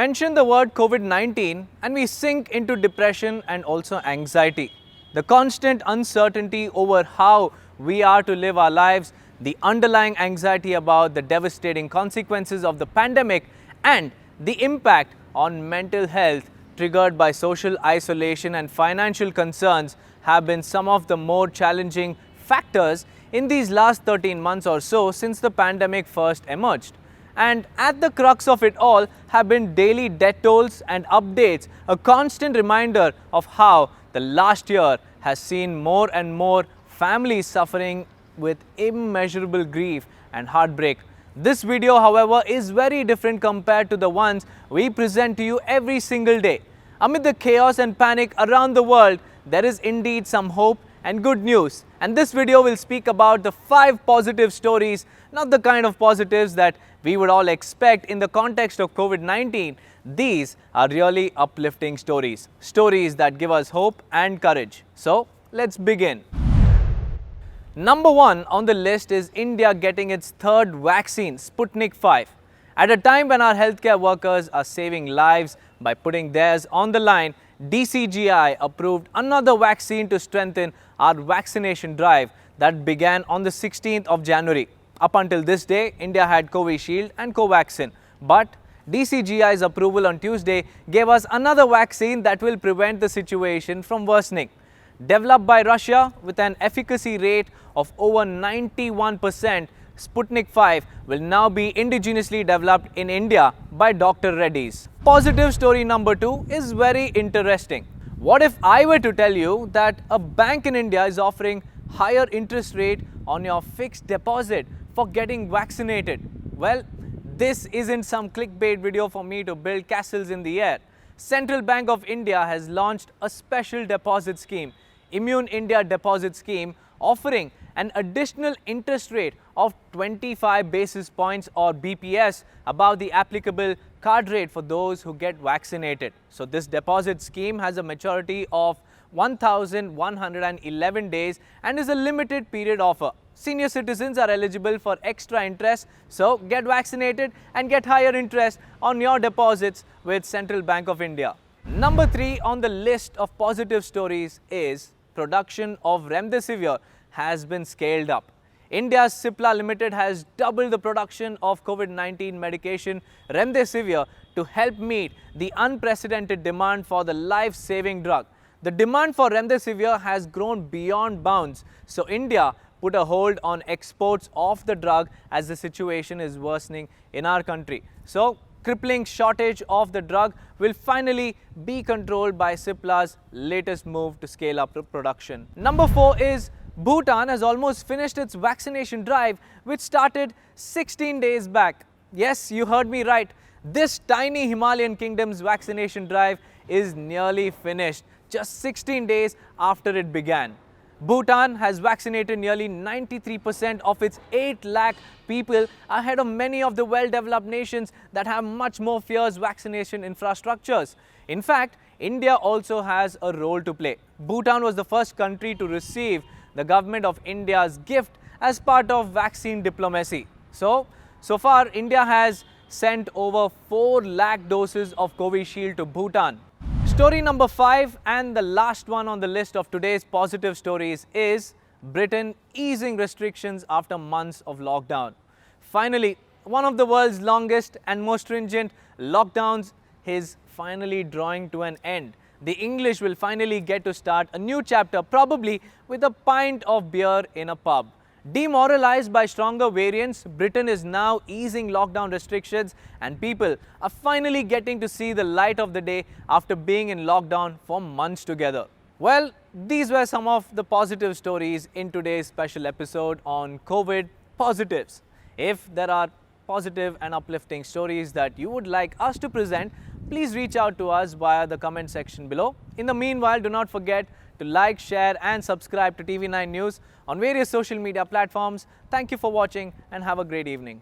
Mention the word COVID-19 and we sink into depression and also anxiety. The constant uncertainty over how we are to live our lives, the underlying anxiety about the devastating consequences of the pandemic and the impact on mental health triggered by social isolation and financial concerns have been some of the more challenging factors in these last 13 months or so since the pandemic first emerged. And at the crux of it all have been daily death tolls and updates, a constant reminder of how the last year has seen more and more families suffering with immeasurable grief and heartbreak. This video, however, is very different compared to the ones we present to you every single day. Amid the chaos and panic around the world, there is indeed some hope and good news. And this video will speak about the 5 positive stories, not the kind of positives that we would all expect in the context of COVID-19. These are really uplifting stories, stories that give us hope and courage. So, let's begin. Number 1 on the list is India getting its third vaccine, Sputnik 5. At a time when our healthcare workers are saving lives by putting theirs on the line, DCGI approved another vaccine to strengthen our vaccination drive that began on the 16th of January. Up until this day, India had Covishield and Covaxin, but DCGI's approval on Tuesday gave us another vaccine that will prevent the situation from worsening. Developed by Russia with an efficacy rate of over 91%, Sputnik 5 will now be indigenously developed in India by Dr. Reddy's. Positive story number 2 is very interesting. What if I were to tell you that a bank in India is offering higher interest rate on your fixed deposit for getting vaccinated? Well, this isn't some clickbait video for me to build castles in the air. Central Bank of India has launched a special deposit scheme, Immune India Deposit Scheme, offering an additional interest rate of 25 basis points or BPS above the applicable card rate for those who get vaccinated. So this deposit scheme has a maturity of 1,111 days and is a limited period offer. Senior citizens are eligible for extra interest, so get vaccinated and get higher interest on your deposits with Central Bank of India. Number 3 on the list of positive stories is production of Remdesivir has been scaled up. India's Cipla Limited has doubled the production of COVID-19 medication Remdesivir to help meet the unprecedented demand for the life-saving drug. The demand for Remdesivir has grown beyond bounds, so India put a hold on exports of the drug as the situation is worsening in our country. So, crippling shortage of the drug will finally be controlled by Cipla's latest move to scale up production. Number 4 is Bhutan has almost finished its vaccination drive, which started 16 days back. Yes, you heard me right. This tiny Himalayan kingdom's vaccination drive is nearly finished, just 16 days after it began. Bhutan has vaccinated nearly 93% of its 8 lakh people, ahead of many of the well-developed nations that have much more fierce vaccination infrastructures. In fact, India also has a role to play. Bhutan was the first country to receive the government of India's gift as part of vaccine diplomacy. So far India has sent over 4 lakh doses of Covishield to Bhutan. Story number 5 and the last one on the list of today's positive stories is Britain easing restrictions after months of lockdown. Finally, one of the world's longest and most stringent lockdowns is finally drawing to an end. The English will finally get to start a new chapter, probably with a pint of beer in a pub. Demoralized by stronger variants, Britain is now easing lockdown restrictions and people are finally getting to see the light of the day after being in lockdown for months together. Well, these were some of the positive stories in today's special episode on COVID positives. If there are positive and uplifting stories that you would like us to present, please reach out to us via the comment section below. In the meanwhile, do not forget to like, share and subscribe to TV9 News on various social media platforms. Thank you for watching and have a great evening.